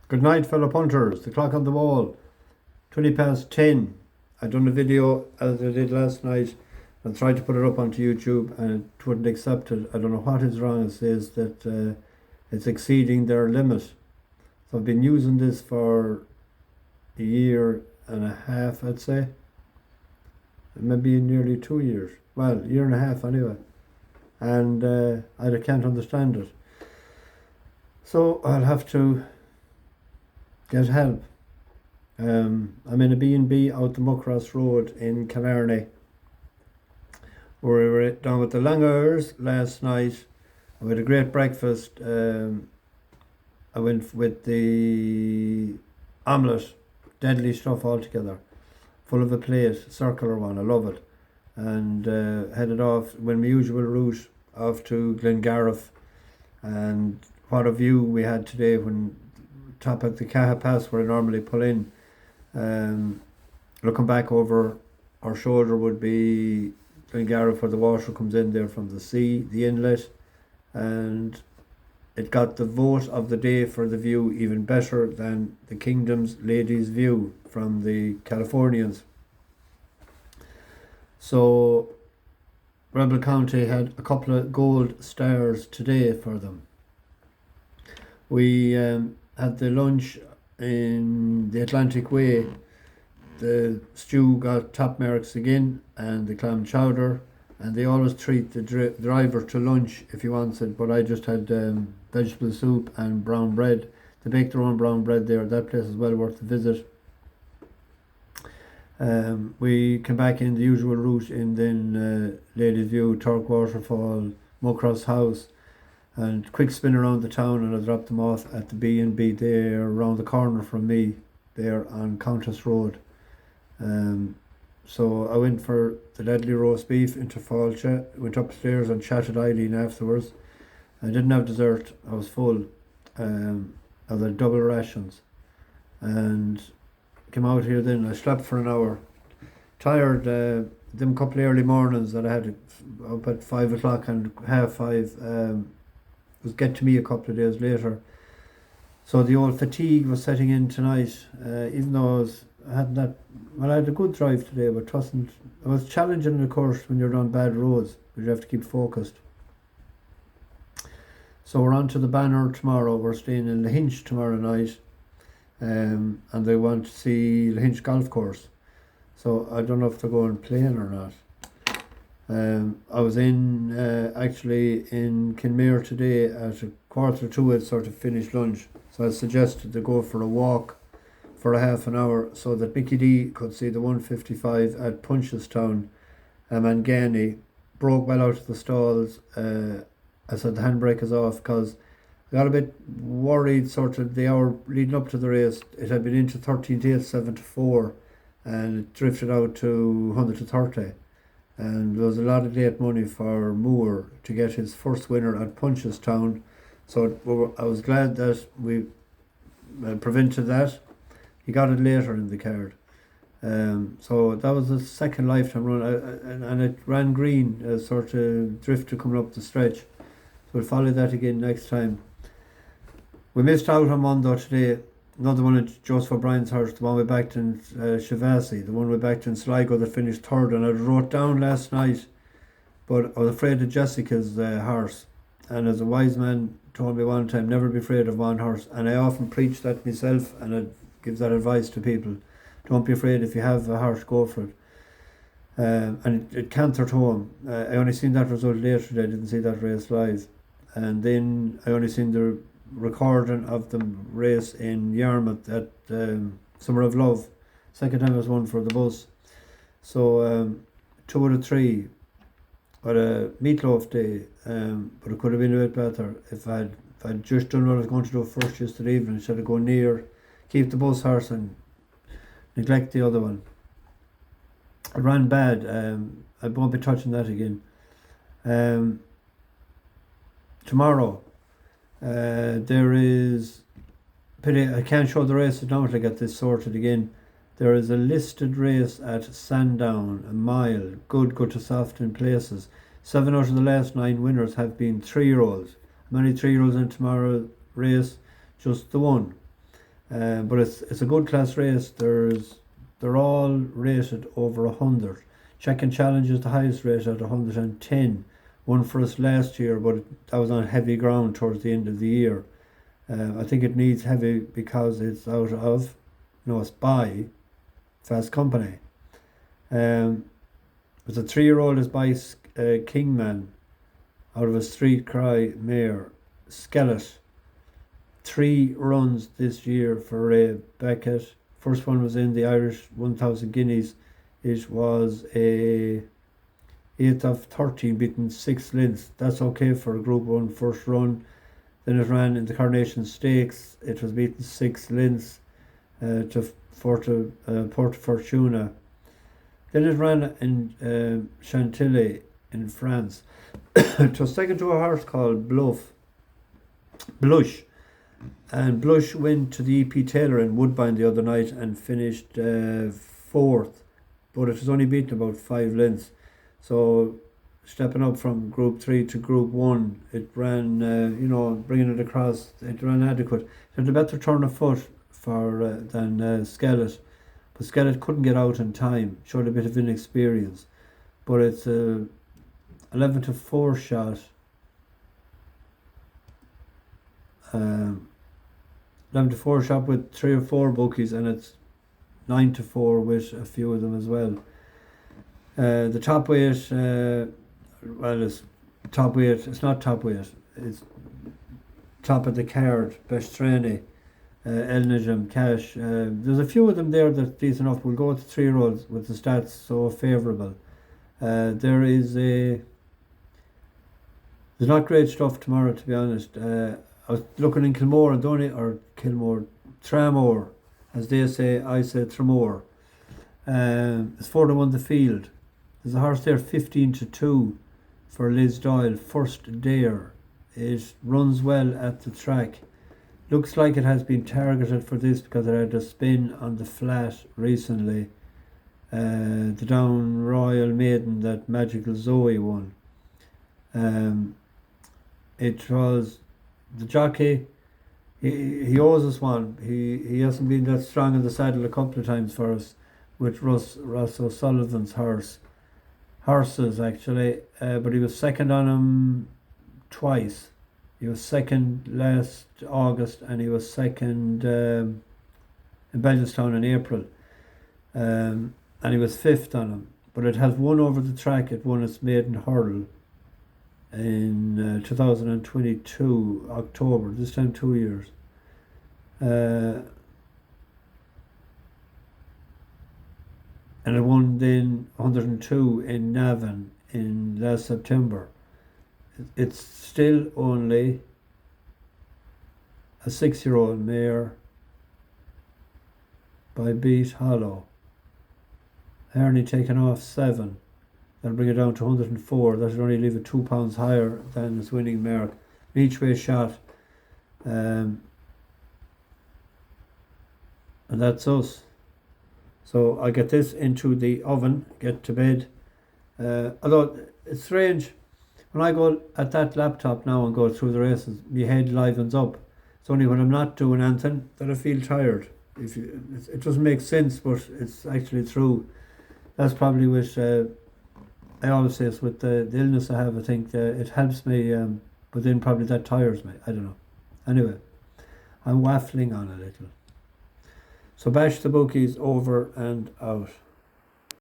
Good night, fellow punters. The clock on the wall, 20 past 10. I done a video as I did last night and tried to put it up onto YouTube and it wouldn't accept it. I don't know what is wrong. It says that it's exceeding their limit. So I've been using this for a year and a half, I'd say. Maybe nearly 2 years. Well, a year and a half anyway. And I can't understand it. So I'll have to get help. I'm in a B&B out the Muckross Road in Killarney. We were down with the Langers last night. I had a great breakfast. I went with the omelette, deadly stuff altogether, full of a plate, circular one, I love it. And headed off, went my usual route off to Glengariff. And what a view we had today when top at the Caha Pass where I normally pull in. Looking back over our shoulder would be Glengariff where the water comes in there from the sea, the inlet, and it got the vote of the day for the view, even better than the Kingdom's Ladies' View from the Californians. So Rebel County had a couple of gold stars today for them. We had the lunch in the Atlantic Way. The stew got top marks again, and the clam chowder, and they always treat the driver to lunch if he wants it, but I just had vegetable soup and brown bread. They bake their own brown bread there. That place is well worth the visit. We came back in the usual route in then Ladies' View, Turk Waterfall, Muckross House, and quick spin around the town, and I dropped them off at the B&B there around the corner from me there on Countess Road. So I went for the deadly roast beef into Falcha, went upstairs and chatted Eileen afterwards. I didn't have dessert, I was full. I had double rations and came out here then. I slept for an hour. Tired, them couple of early mornings that I had up at 5 o'clock and 5:30 was get to me a couple of days later. So the old fatigue was setting in tonight, even though I had a good drive today, but it was challenging of course when you're on bad roads, but you have to keep focused. So we're on to the Banner tomorrow. We're staying in Lahinch tomorrow night, and they want to see Lahinch Golf Course. So I don't know if they're going playing or not. I was actually in Kinmare today at 1:45. I'd sort of finished lunch, so I suggested to go for a walk for a half an hour so that Mickey D could see the 155 at Punchestown. Mangani broke well out of the stalls. I said the handbrake is off because I got a bit worried sort of the hour leading up to the race. It had been into 13:8, 7-4, and it drifted out to 100 to 30. And there was a lot of late money for Moore to get his first winner at Punchestown. So I was glad that we prevented that. He got it later in the card. So that was the second lifetime run, and it ran green, sort of drifted coming up the stretch. So we'll follow that again next time. We missed out on one though today. Another one at Joseph O'Brien's horse, the one we backed in Shivasi, the one we backed in Sligo that finished third, and I wrote down last night, but I was afraid of Jessica's horse. And as a wise man told me one time, never be afraid of one horse. And I often preach that myself, and I give that advice to people. Don't be afraid. If you have a horse, go for it. And it cantered home. I only seen that result later today. I didn't see that race live. And then I only seen the recording of the race in Yarmouth at Summer of Love. Second time I was won for the bus. So 2 out of 3. But a meatloaf day. But it could have been a bit better if I'd just done what I was going to do first yesterday evening, instead of going near, keep the bus horse and neglect the other one. It ran bad. I won't be touching that again. Tomorrow, there is pity I can't show the races now to get this sorted again. There is a listed race at Sandown, a mile, good to soft in places. 7 out of the last 9 winners have been 3-year-olds. How many 3-year-olds in tomorrow's race? Just the one. But it's a good class race. They're all rated over 100. Check and Challenge is the highest rate at 110. Won for us last year, but that was on heavy ground towards the end of the year. I think it needs heavy because it's out of, no, it's by Fast Company. It's a 3-year-old is by Kingman out of a Street Cry mare, Skellet. 3 runs this year for Ray Beckett. First one was in the Irish 1000 Guineas. It was a 8th of 13, beaten 6 lengths. That's okay for a Group 1 first run. Then it ran in the Coronation Stakes. It was beaten 6 lengths to Porta Fortuna. Then it ran in Chantilly in France. It was second to a horse called Blush. And Blush went to the EP Taylor in Woodbine the other night and finished 4th. But it was only beaten about 5 lengths. So stepping up from Group 3 to Group 1, it ran, bringing it across, it ran adequate. It had a better turn of foot than Skellet. But Skellet couldn't get out in time, showed a bit of inexperience. But it's a 11-4 shot. 11-4 shot with 3 or 4 bookies, and it's 9-4 with a few of them as well. The top weight, it's top weight. It's not top weight. It's top of the card. Bestrani, El Najam, Cash. There's a few of them there that's decent enough. We'll go with the 3-year-olds with the stats so favourable. There's not great stuff tomorrow, to be honest. I was looking in Tramore, as they say. I say Tramore. It's 4-1 the field. There's a horse there, 15-2 for Liz Doyle, First Dare. It runs well at the track. Looks like it has been targeted for this because it had a spin on the flat recently. The Down Royal Maiden that Magical Zoe won. It was the jockey. He owes us one. He hasn't been that strong in the saddle a couple of times for us with Ross O'Sullivan's horses actually, but he was second on him twice. He was second last August and he was second in Bellestown in April, and he was 5th on him. But it has won over the track. It won its maiden hurdle in 2022 October, this time 2 years. And it won then 102 in Navan in last September. It's still only a 6-year-old mare by Beat Hollow. Harney taken off 7. That'll bring it down to 104. That should only leave it 2 pounds higher than its winning mark. Each way shot. And that's us. So I get this into the oven, get to bed. Although it's strange, when I go at that laptop now and go through the races, my head livens up. It's only when I'm not doing anything that I feel tired. It doesn't make sense, but it's actually true. That's probably with, I always say it's with the illness I have. I think it helps me, but then probably that tires me. I don't know. Anyway, I'm waffling on a little. So bash the bookies over and out.